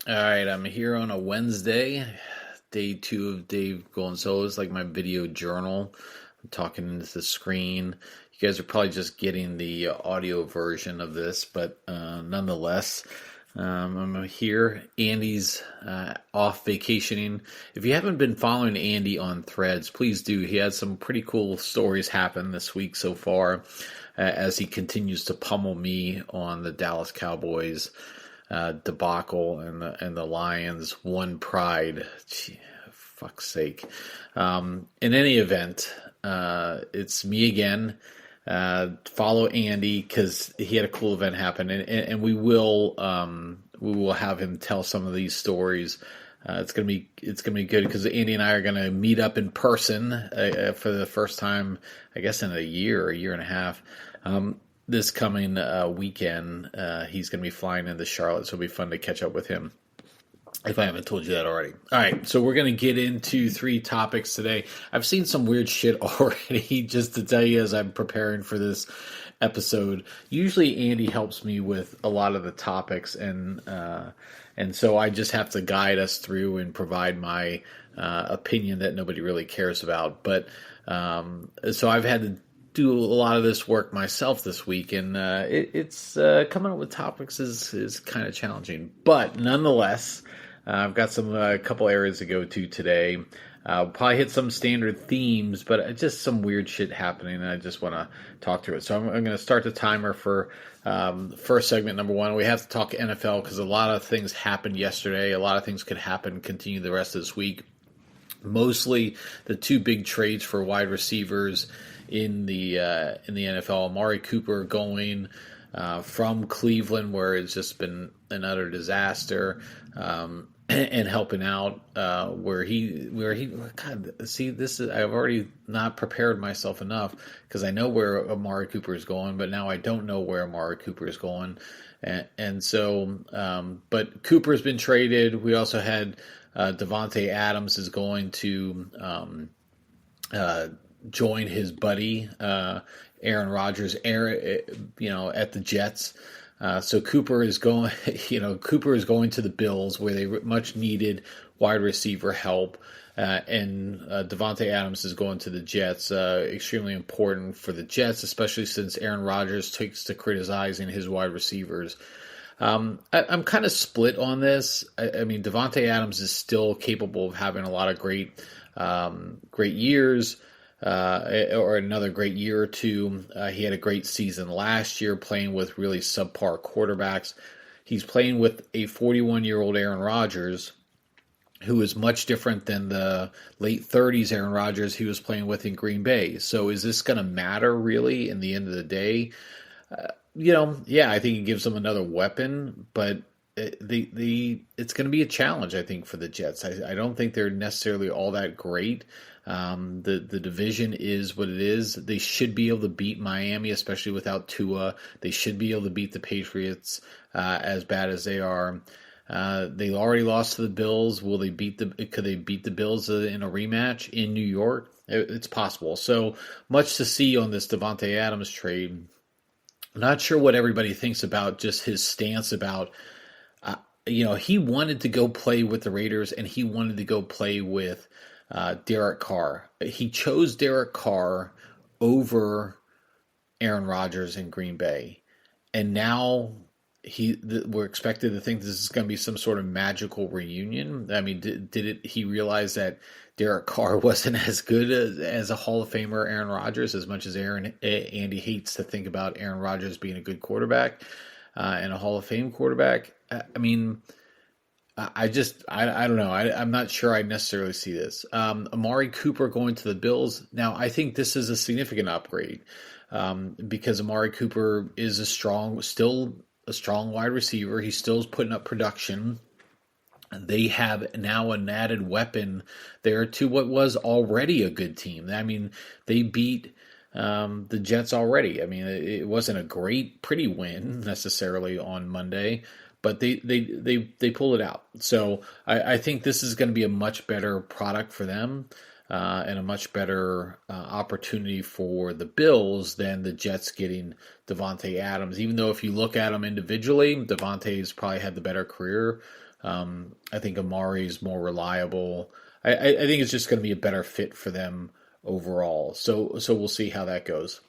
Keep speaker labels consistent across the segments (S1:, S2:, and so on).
S1: All right, I'm here on a Wednesday, day two of Dave going solo. It's like my video journal. I'm talking into the screen. You guys are probably just getting the audio version of this, but nonetheless, I'm here. Andy's off vacationing. If you haven't been following Andy on Threads, please do. He had some pretty cool stories happen this week so far as he continues to pummel me on the Dallas Cowboys debacle and the Lions won pride. Gee, fuck's sake. In any event, it's me again. Follow Andy because he had a cool event happen, and we will have him tell some of these stories. It's gonna be good because Andy and I are gonna meet up in person for the first time, I guess, in a year and a half. This coming weekend, he's going to be flying into Charlotte, so it'll be fun to catch up with him, if I haven't told you that already. All right, so we're going to get into 3 topics today. I've seen some weird shit already, just to tell you as I'm preparing for this episode. Usually Andy helps me with a lot of the topics, and so I just have to guide us through and provide my opinion that nobody really cares about. But so I've had to do a lot of this work myself this week, and it's coming up with topics is kind of challenging. But nonetheless, I've got a couple areas to go to today. Probably hit some standard themes, but just some weird shit happening, and I just want to talk through it. So I'm going to start the timer for first segment number 1. We have to talk NFL because a lot of things happened yesterday. A lot of things could happen, continue the rest of this week. Mostly the 2 big trades for wide receivers in the NFL. Amari Cooper going from Cleveland, where it's just been an utter disaster, and helping out where he God, see, this is, I've already not prepared myself enough because I know where Amari Cooper is going, but now I don't know where Amari Cooper is going, and so but Cooper's been traded. We also had Davante Adams is going to join his buddy Aaron Rodgers, at the Jets. So Cooper is going, Cooper is going to the Bills where they much needed wide receiver help, and Davante Adams is going to the Jets. Extremely important for the Jets, especially since Aaron Rodgers takes to criticizing his wide receivers. I'm kind of split on this. I mean, Davante Adams is still capable of having a lot of great years. Or another great year or two. He had a great season last year playing with really subpar quarterbacks. He's playing with a 41-year-old Aaron Rodgers, who is much different than the late 30s Aaron Rodgers he was playing with in Green Bay. So is this going to matter really in the end of the day? Yeah, I think it gives them another weapon, but it's going to be a challenge, I think, for the Jets. I don't think they're necessarily all that great. The division is what it is. They should be able to beat Miami, especially without Tua. They should be able to beat the Patriots, as bad as they are. They already lost to the Bills. Could they beat the Bills in a rematch in New York? It's possible. So much to see on this Davante Adams trade. I'm not sure what everybody thinks about just his stance about, he wanted to go play with the Raiders and he wanted to go play with Derek Carr. He chose Derek Carr over Aaron Rodgers in Green Bay. And now we're expected to think this is going to be some sort of magical reunion. I mean, he realize that Derek Carr wasn't as good as a Hall of Famer Aaron Rodgers, as much as Andy hates to think about Aaron Rodgers being a good quarterback and a Hall of Fame quarterback. I mean, I don't know. I'm not sure I necessarily see this. Amari Cooper going to the Bills. Now, I think this is a significant upgrade because Amari Cooper is still a strong wide receiver. He still is putting up production. They have now an added weapon there to what was already a good team. I mean, they beat the Jets already. I mean, it wasn't a pretty win necessarily on Monday, but they pulled it out. So I think this is going to be a much better product for them. and a much better opportunity for the Bills than the Jets getting Davante Adams. Even though if you look at them individually, Davante's probably had the better career. I think Amari is more reliable. I think it's just going to be a better fit for them overall. So we'll see how that goes.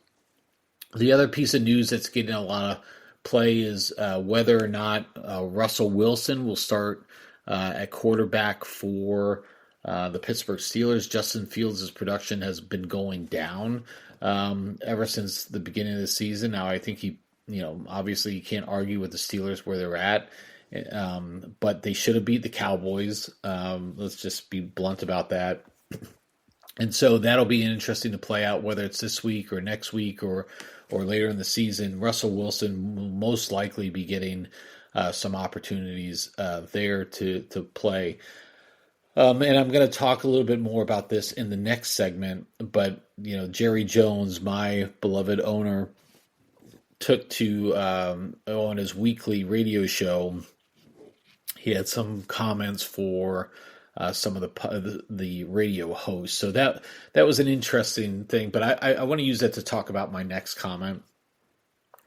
S1: The other piece of news that's getting a lot of play is whether or not Russell Wilson will start at quarterback for the Pittsburgh Steelers. Justin Fields' production has been going down ever since the beginning of the season. Now, I think obviously you can't argue with the Steelers where they're at, but they should have beat the Cowboys. Let's just be blunt about that. And so that'll be interesting to play out, whether it's this week or next week or later in the season. Russell Wilson will most likely be getting some opportunities there to play. And I'm going to talk a little bit more about this in the next segment. But, Jerry Jones, my beloved owner, took to on his weekly radio show. He had some comments for some of the radio hosts. So that was an interesting thing. But I want to use that to talk about my next comment.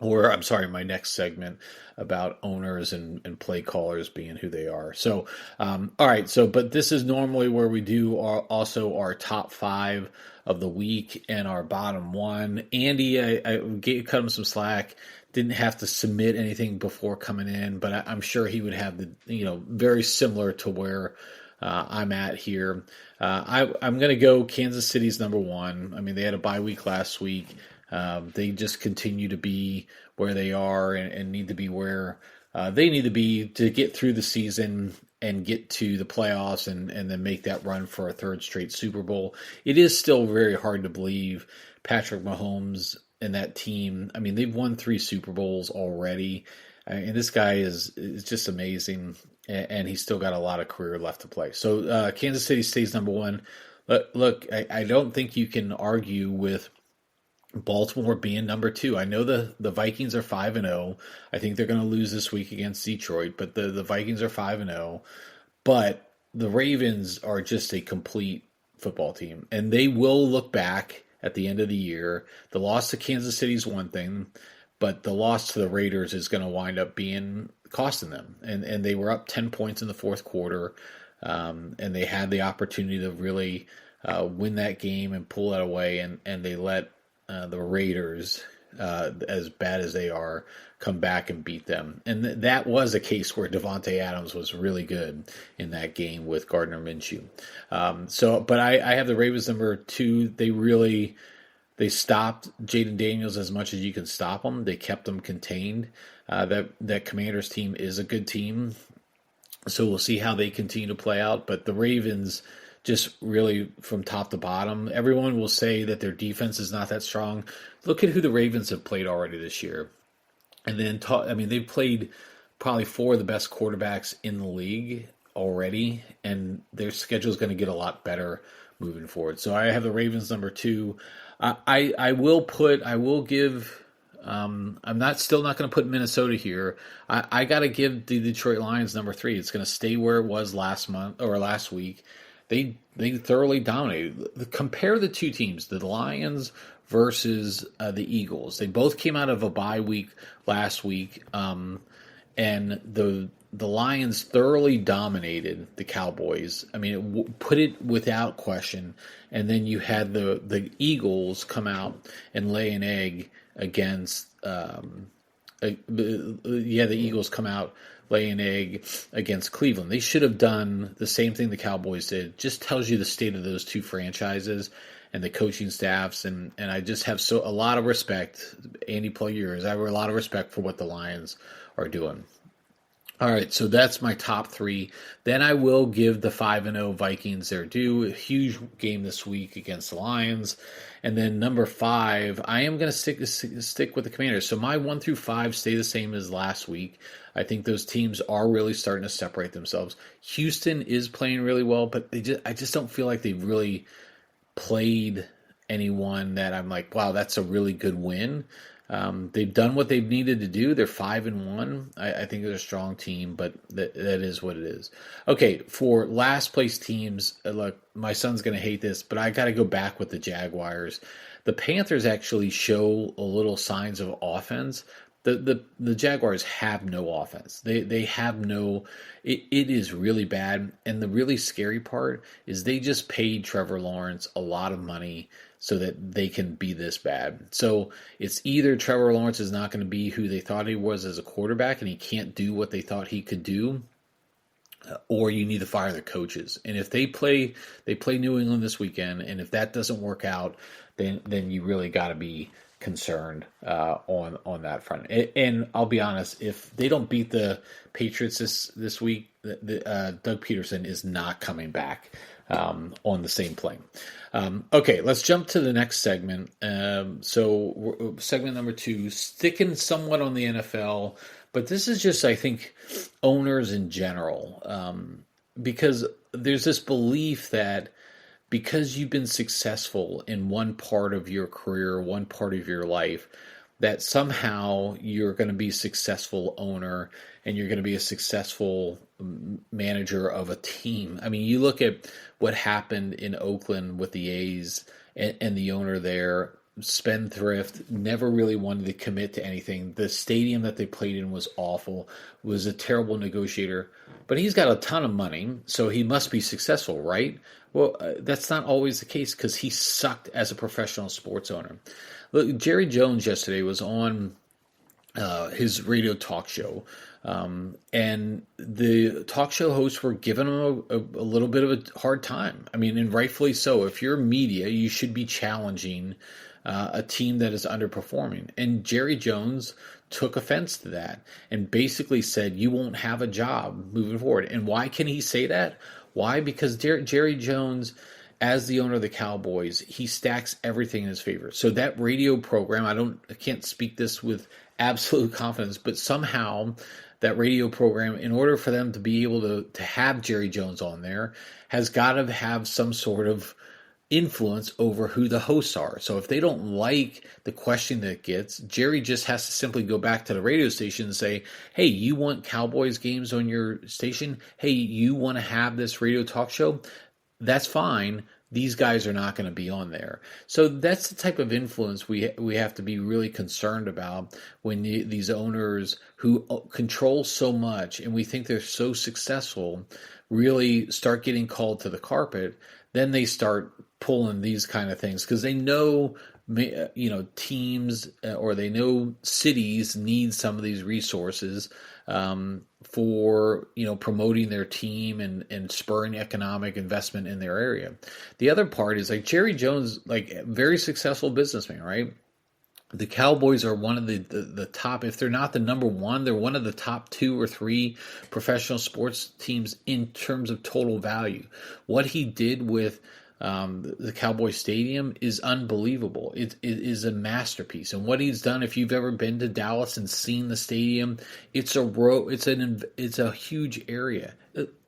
S1: Or, I'm sorry, my next segment about owners and play callers being who they are. So, all right. So, but this is normally where we do also our top 5 of the week and our bottom 1. Andy, I cut him some slack. Didn't have to submit anything before coming in, but I'm sure he would have very similar to where I'm at here. I'm going to go Kansas City's number 1. I mean, they had a bye week last week. They just continue to be where they are and need to be where they need to be to get through the season and get to the playoffs and then make that run for a 3rd straight Super Bowl. It is still very hard to believe Patrick Mahomes and that team. I mean, they've won 3 Super Bowls already. And this guy is just amazing, and he's still got a lot of career left to play. So Kansas City stays number 1. Look, I don't think you can argue with Baltimore being number 2. I know the Vikings are 5-0. I think they're going to lose this week against Detroit, but the Vikings are 5-0. But the Ravens are just a complete football team, and they will look back at the end of the year. The loss to Kansas City is one thing, but the loss to the Raiders is going to wind up being costing them. And they were up 10 points in the 4th quarter, and they had the opportunity to really win that game and pull that away, and they let the Raiders, as bad as they are, come back and beat them. And that was a case where Davante Adams was really good in that game with Gardner Minshew. But I have the Ravens number 2. They stopped Jaden Daniels as much as you can stop them. They kept them contained. That Commanders team is a good team. So we'll see how they continue to play out. But the Ravens, just really from top to bottom, everyone will say that their defense is not that strong. Look at who the Ravens have played already this year. And then, they've played probably 4 of the best quarterbacks in the league already, and their schedule is going to get a lot better moving forward. So I have the Ravens number 2. I will give. I'm still not going to put Minnesota here. I got to give the Detroit Lions number 3. It's going to stay where it was last week. They thoroughly dominated. Compare the two teams, the Lions versus the Eagles. They both came out of a bye week last week, and the Lions thoroughly dominated the Cowboys. I mean, put it without question. And then you had the Eagles come out and lay an egg against. The Eagles come out, lay an egg against Cleveland. They should have done the same thing the Cowboys did. Just tells you the state of those two franchises and the coaching staffs, and I just have a lot of respect. Andy, plug yours. I have a lot of respect for what the Lions are doing. All right, so that's my top 3. Then I will give the 5-0 Vikings their due. A huge game this week against the Lions. And then number 5, I am going to stick with the Commanders. So my 1 through 5 stay the same as last week. I think those teams are really starting to separate themselves. Houston is playing really well, but I just don't feel like they've really played anyone that I'm like, wow, that's a really good win. They've done what they've needed to do. They're 5-1. I think they're a strong team, but that is what it is. Okay, for last place teams, look, my son's going to hate this, but I got to go back with the Jaguars. The Panthers actually show a little signs of offense. The Jaguars have no offense. They have no. It is really bad, and the really scary part is they just paid Trevor Lawrence a lot of money so that they can be this bad. So it's either Trevor Lawrence is not going to be who they thought he was as a quarterback, and he can't do what they thought he could do, or you need to fire the coaches. And if they play New England this weekend, and if that doesn't work out, then you really got to be concerned on that front. And I'll be honest, if they don't beat the Patriots this week, Doug Peterson is not coming back on the same plane. Okay, let's jump to the next segment. So segment number 2, sticking somewhat on the NFL, but this is just, I think, owners in general, because there's this belief that because you've been successful in one part of your career, one part of your life, that somehow you're going to be a successful owner and you're going to be a successful manager of a team. I mean, you look at what happened in Oakland with the A's and the owner there, spendthrift, never really wanted to commit to anything. The stadium that they played in was awful, was a terrible negotiator, but he's got a ton of money, so he must be successful, right? Well, that's not always the case because he sucked as a professional sports owner. Look, Jerry Jones yesterday was on his radio talk show, and the talk show hosts were giving him a little bit of a hard time. I mean, and rightfully so. If you're media, you should be challenging a team that is underperforming. And Jerry Jones took offense to that and basically said, you won't have a job moving forward. And why can he say that? Why? Because Jerry Jones, as the owner of the Cowboys, he stacks everything in his favor. So that radio program, I can't speak this with absolute confidence, but somehow that radio program, in order for them to be able to have Jerry Jones on there, has got to have some sort of influence over who the hosts are. So if they don't like the question that it gets, Jerry just has to simply go back to the radio station and say, hey, you want Cowboys games on your station? Hey, you want to have this radio talk show? That's fine. These guys are not going to be on there. So that's the type of influence we have to be really concerned about when these owners who control so much and we think they're so successful really start getting called to the carpet. Then they start pulling these kind of things because they know, teams or they know cities need some of these resources for promoting their team and spurring economic investment in their area. The other part is like Jerry Jones, like very successful businessman, right? The Cowboys are one of the top, if they're not the number one, they're one of the top 2 or 3 professional sports teams in terms of total value. What he did with the Cowboy Stadium is unbelievable. It is a masterpiece. And what he's done, if you've ever been to Dallas and seen the stadium, it's a huge area.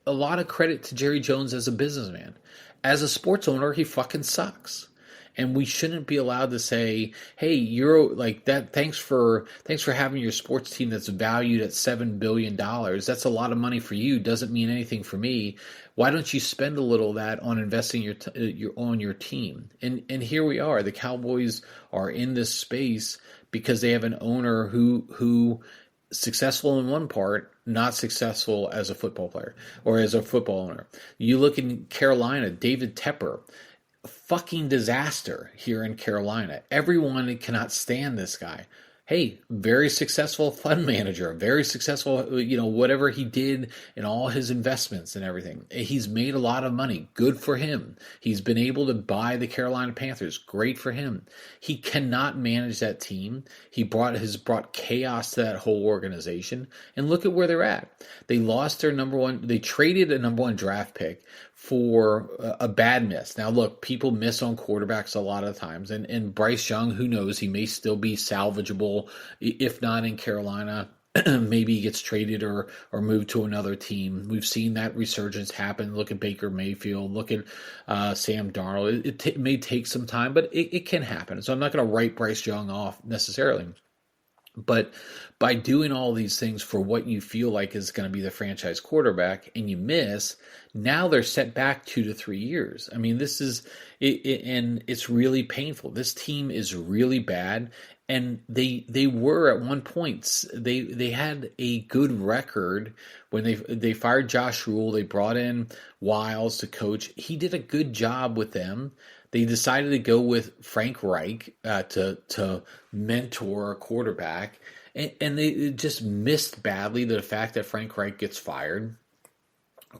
S1: A lot of credit to Jerry Jones as a businessman. As a sports owner, he fucking sucks. And we shouldn't be allowed to say, hey, you're like that. Thanks for having your sports team that's valued at $7 billion. That's a lot of money for you. Doesn't mean anything for me. Why don't you spend a little of that on investing your team? And here we are. The Cowboys are in this space because they have an owner who successful in one part, not successful as a football player or as a football owner. You look in Carolina, David Tepper. Fucking disaster here in Carolina. Everyone cannot stand this guy. Hey, very successful fund manager, very successful, whatever he did in all his investments and everything. He's made a lot of money. Good for him. He's been able to buy the Carolina Panthers. Great for him. He cannot manage that team. Has brought chaos to that whole organization. And look at where they're at. They lost their they traded a number 1 draft pick for a bad miss. Now, look, people miss on quarterbacks a lot of times. And Bryce Young, who knows, he may still be salvageable, if not in Carolina. Maybe he gets traded or moved to another team. We've seen that resurgence happen. Look at Baker Mayfield. Look at Sam Darnold. It may take some time, but it can happen. So I'm not going to write Bryce Young off necessarily. But by doing all these things for what you feel like is going to be the franchise quarterback and you miss, now they're set back 2 to 3 years. I mean, this is it, and it's really painful. This team is really bad, and they were at one point they had a good record when they fired Josh Rule. They brought in Wiles to coach. He did a good job with them. They decided to go with Frank Reich to mentor a quarterback, and they just missed badly the fact that Frank Reich gets fired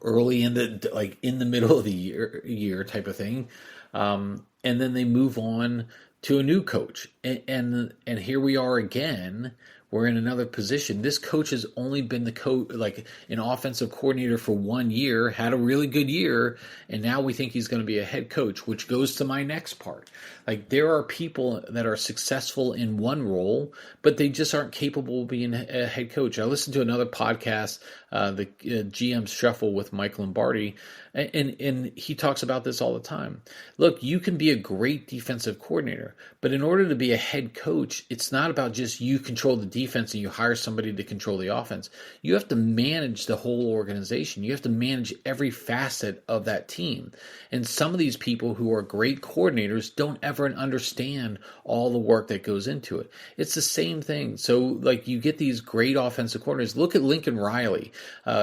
S1: early in the middle of the year type of thing, and then they move on to a new coach, and here we are again. We're in another position. This coach has only been the coach, like an offensive coordinator for 1 year, had a really good year, and now we think he's going to be a head coach, which goes to my next part. Like, there are people that are successful in one role, but they just aren't capable of being a head coach. I listened to another podcast, the GM Shuffle with Mike Lombardi, and he talks about this all the time. Look, you can be a great defensive coordinator, but in order to be a head coach, it's not about just you control the defense and you hire somebody to control the offense. You have to manage the whole organization. You have to manage every facet of that team. And some of these people who are great coordinators don't ever understand all the work that goes into it. It's the same thing. So, like, you get these great offensive coordinators. Look at Lincoln Riley,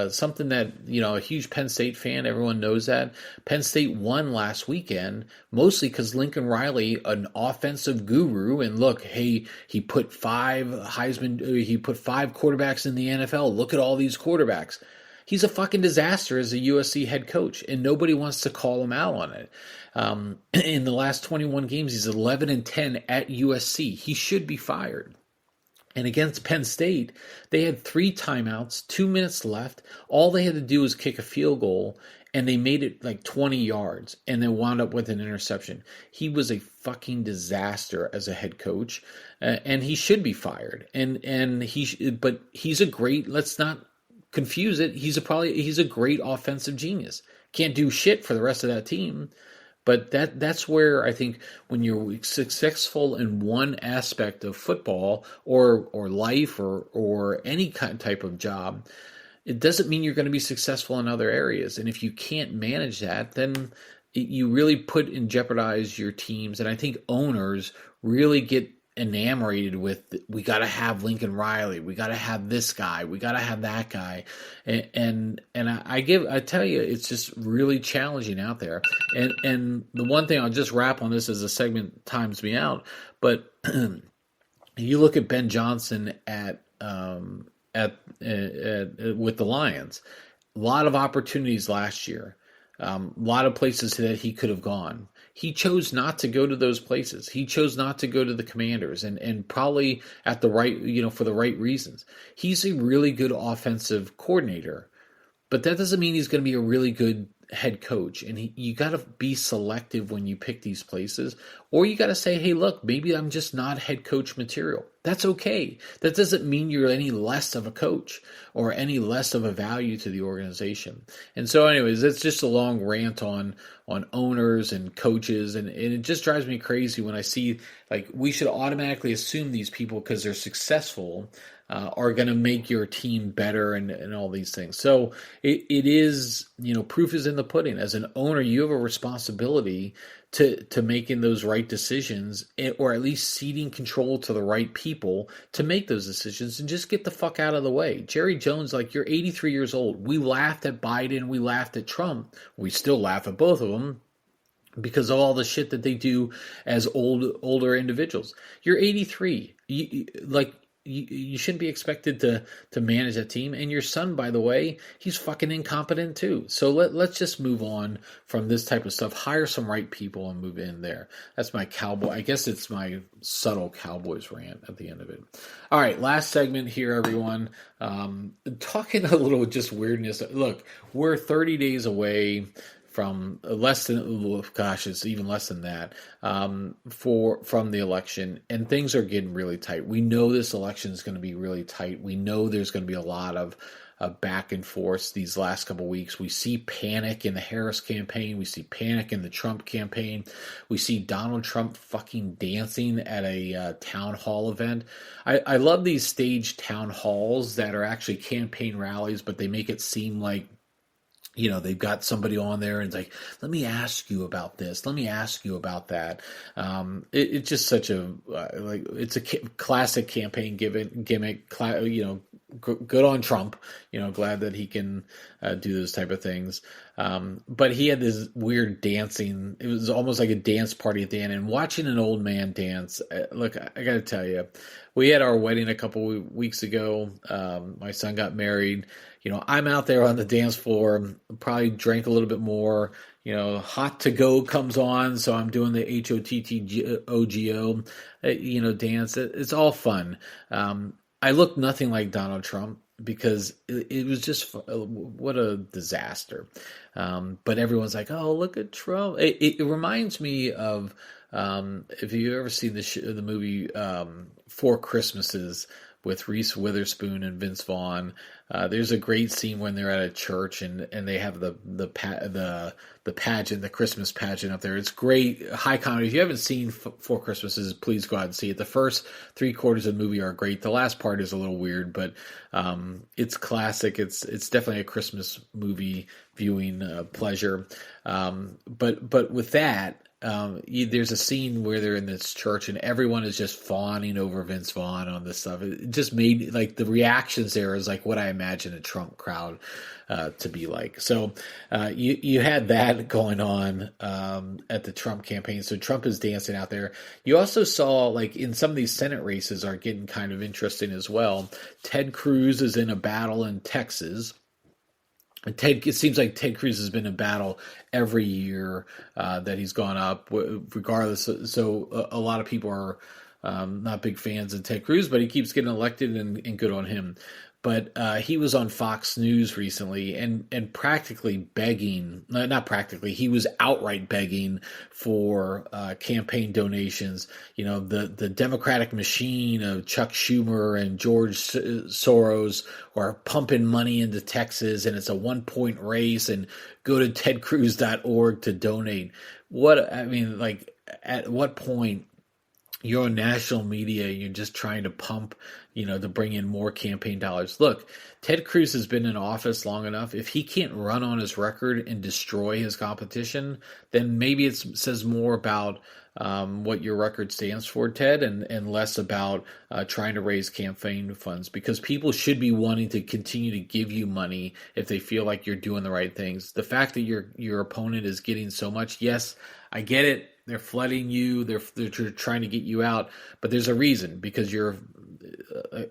S1: something that, a huge Penn State fan, everyone knows that. Penn State won last weekend, mostly because Lincoln Riley, an offensive guru, and look, hey, he put five quarterbacks in the NFL. Look at all these quarterbacks. He's a fucking disaster as a USC head coach, and nobody wants to call him out on it. In the last 21 games, he's 11-10 at USC. He should be fired. And against Penn State, they had 3 timeouts, 2 minutes left. All they had to do was kick a field goal, and they made it like 20 yards, and they wound up with an interception. He was a fucking disaster as a head coach, and he should be fired. But he's a great. Let's not confuse it. He's a great offensive genius. Can't do shit for the rest of that team. But that's where I think when you're successful in one aspect of football or life or any type of job, it doesn't mean you're going to be successful in other areas. And if you can't manage that, then you really put in jeopardize your teams. And I think owners really get enamored with, we got to have Lincoln Riley, we got to have this guy, we got to have that guy, and I tell you, it's just really challenging out there. And the one thing, I'll just wrap on this as the segment times me out, but you look at Ben Johnson with the Lions, a lot of opportunities last year, a lot of places that he could have gone. He chose not to go to those places. He chose not to go to the Commanders, and probably at the right, for the right reasons. He's a really good offensive coordinator, but that doesn't mean he's going to be a really good head coach. And you got to be selective when you pick these places, or you got to say, hey, look, maybe I'm just not head coach material. That's okay. That doesn't mean you're any less of a coach or any less of a value to the organization. And so anyways, it's just a long rant on owners and coaches. And it just drives me crazy when I see, like, we should automatically assume these people, because they're successful, are going to make your team better and all these things. So it is, proof is in the pudding. As an owner, you have a responsibility to making those right decisions, or at least ceding control to the right people to make those decisions, and just get the fuck out of the way. Jerry Jones, like, you're 83 years old. We laughed at Biden. We laughed at Trump. We still laugh at both of them because of all the shit that they do as older individuals. You're 83. You shouldn't be expected to manage that team. And your son, by the way, he's fucking incompetent too. So let's just move on from this type of stuff. Hire some right people and move in there. That's my cowboy. I guess it's my subtle Cowboys rant at the end of it. All right, last segment here, everyone. Talking a little just weirdness. Look, we're 30 days away from it's even less than that, from the election, and things are getting really tight. We know this election is going to be really tight. We know there's going to be a lot of back and forth these last couple of weeks. We see panic in the Harris campaign. We see panic in the Trump campaign. We see Donald Trump fucking dancing at a town hall event. I love these staged town halls that are actually campaign rallies, but they make it seem like, they've got somebody on there and it's like, let me ask you about this. Let me ask you about that. It's just such a, it's a classic campaign gimmick, good on Trump, glad that he can do those type of things. But he had this weird dancing. It was almost like a dance party at the end, and watching an old man dance. Look, I got to tell you, we had our wedding a couple weeks ago. My son got married. I'm out there on the dance floor, probably drank a little bit more. Hot to Go comes on, so I'm doing the HOTTOGO, dance. It's all fun. I look nothing like Donald Trump because it was just what a disaster. But everyone's like, "Oh, look at Trump." It reminds me of if you ever seen the movie Four Christmases with Reese Witherspoon and Vince Vaughn. There's a great scene when they're at a church and they have the pageant, the Christmas pageant up there. It's great, high comedy. If you haven't seen Four Christmases, please go out and see it. The first 3/4 of the movie are great. The last part is a little weird, but it's classic. It's definitely a Christmas movie viewing pleasure. But with that, there's a scene where they're in this church and everyone is just fawning over Vince Vaughn on this stuff. It just made like the reactions there is like what I imagine a Trump crowd to be like. So you had that going on at the Trump campaign. So Trump is dancing out there. You also saw like in some of these Senate races are getting kind of interesting as well. Ted Cruz is in a battle in Texas. It seems like Ted Cruz has been in battle every year that he's gone up, regardless. So a lot of people are not big fans of Ted Cruz, but he keeps getting elected, and good on him. But he was on Fox News recently and practically begging, not practically, he was outright begging for campaign donations. The Democratic machine of Chuck Schumer and George Soros are pumping money into Texas, and it's a 1-point race, and go to tedcruz.org to donate. At what point you're on national media and you're just trying to pump, to bring in more campaign dollars. Look, Ted Cruz has been in office long enough. If he can't run on his record and destroy his competition, then maybe it says more about what your record stands for, Ted, and less about trying to raise campaign funds, because people should be wanting to continue to give you money if they feel like you're doing the right things. The fact that your opponent is getting so much, yes, I get it. They're flooding you. They're trying to get you out, but there's a reason, because you're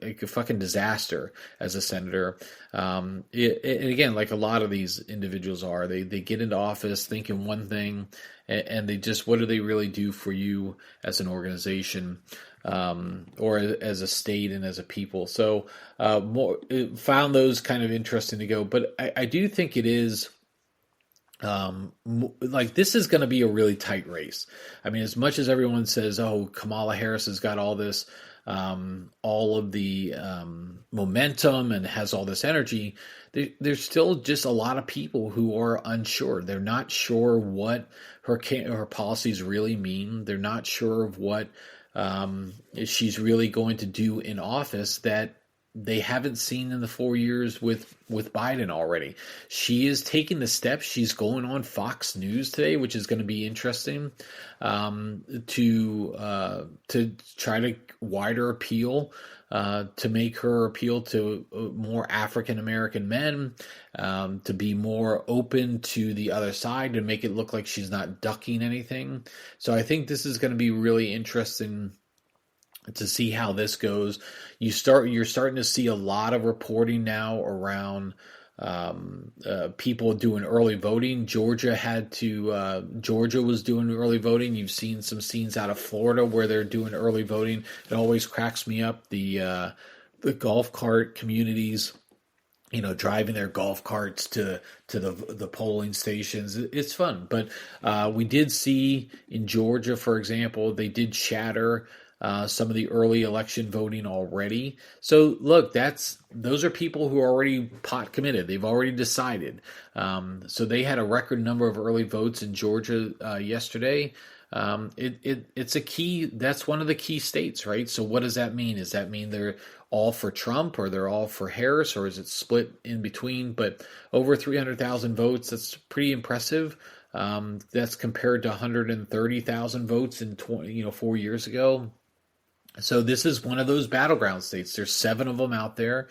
S1: a fucking disaster as a senator. And again, like a lot of these individuals are, they get into office thinking one thing, and they just, what do they really do for you as an organization, or as a state and as a people? So found those kind of interesting to go, but I do think it is. This is going to be a really tight race. I mean, as much as everyone says, "Oh, Kamala Harris has got all this, all of the momentum and has all this energy," there's still just a lot of people who are unsure. They're not sure what her policies really mean. They're not sure of what she's really going to do in office that they haven't seen in the 4 years with Biden already. She is taking the steps. She's going on Fox News today, which is going to be interesting, to try to wider appeal, to make her appeal to more African American men, to be more open to the other side, to make it look like she's not ducking anything. So I think this is going to be really interesting to see how this goes. You're starting to see a lot of reporting now around people doing early voting. Georgia was doing early voting. You've seen some scenes out of Florida where they're doing early voting. It always cracks me up, the golf cart communities, driving their golf carts to the polling stations. It's fun. But we did see in Georgia, for example, they did shatter some of the early election voting already. So look, those are people who are already pot committed. They've already decided. So they had a record number of early votes in Georgia yesterday. It's a key. That's one of the key states, right? So what does that mean? Does that mean they're all for Trump, or they're all for Harris, or is it split in between? But over 300,000 votes, that's pretty impressive. That's compared to 130,000 votes in 4 years ago. So this is one of those battleground states. There's 7 of them out there,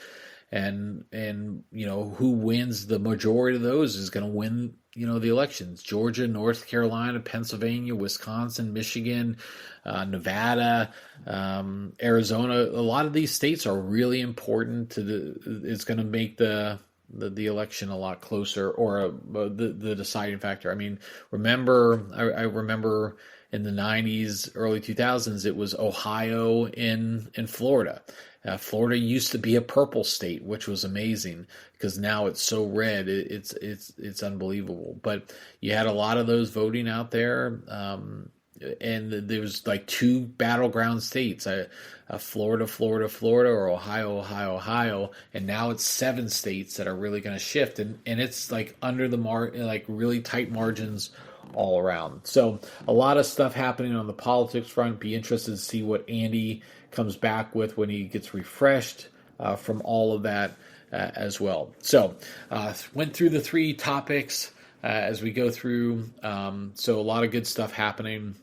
S1: and who wins the majority of those is going to win the elections. Georgia, North Carolina, Pennsylvania, Wisconsin, Michigan, Nevada, Arizona. A lot of these states are really important it's going to make the election a lot closer, or the deciding factor. I mean, I remember in the 90s, early 2000s, it was Ohio and Florida. Florida used to be a purple state, which was amazing because now it's so red. It's unbelievable. But you had a lot of those voting out there, and there was like 2 battleground states: Florida, or Ohio, and now it's 7 states that are really going to shift, and it's like under the like really tight margins all around. So a lot of stuff happening on the politics front. Be interested to see what Andy comes back with when he gets refreshed from all of that as well. So went through the 3 topics as we go through. So a lot of good stuff happening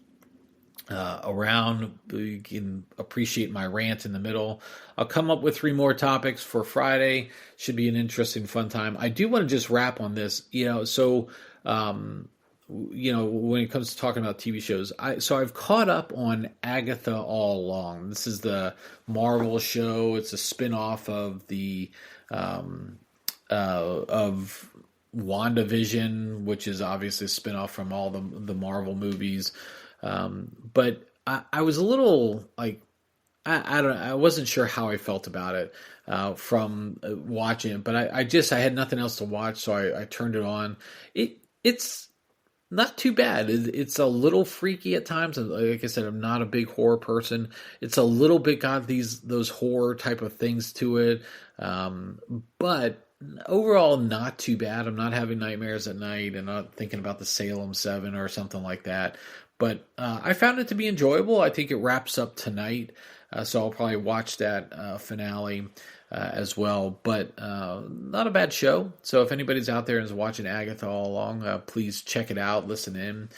S1: around. You can appreciate my rant in the middle. I'll come up with 3 more topics for Friday. Should be an interesting, fun time. I do want to just wrap on this. When it comes to talking about TV shows, I've caught up on Agatha all along. This is the Marvel show. It's a spinoff of the of WandaVision, which is obviously a spinoff from all the Marvel movies. But I was a little like, I wasn't sure how I felt about it from watching it, but I had nothing else to watch, so I turned it on. It's not too bad. It's a little freaky at times. Like I said, I'm not a big horror person. It's a little bit got those horror type of things to it. But overall, not too bad. I'm not having nightmares at night and not thinking about the Salem 7 or something like that. But I found it to be enjoyable. I think it wraps up tonight. So I'll probably watch that finale as well. But not a bad show. So if anybody's out there and is watching Agatha all along, please check it out, listen in,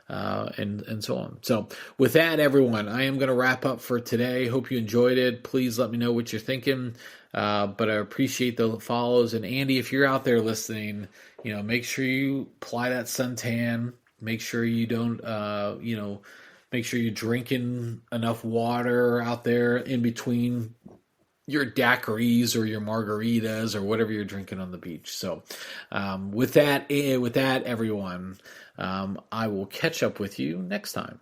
S1: and so on. So with that, everyone, I am going to wrap up for today. Hope you enjoyed it. Please let me know what you're thinking. But I appreciate the follows. And Andy, if you're out there listening, make sure you apply that suntan. Make sure you don't, make sure you're drinking enough water out there in between your daiquiris or your margaritas or whatever you're drinking on the beach. So with that, everyone, I will catch up with you next time.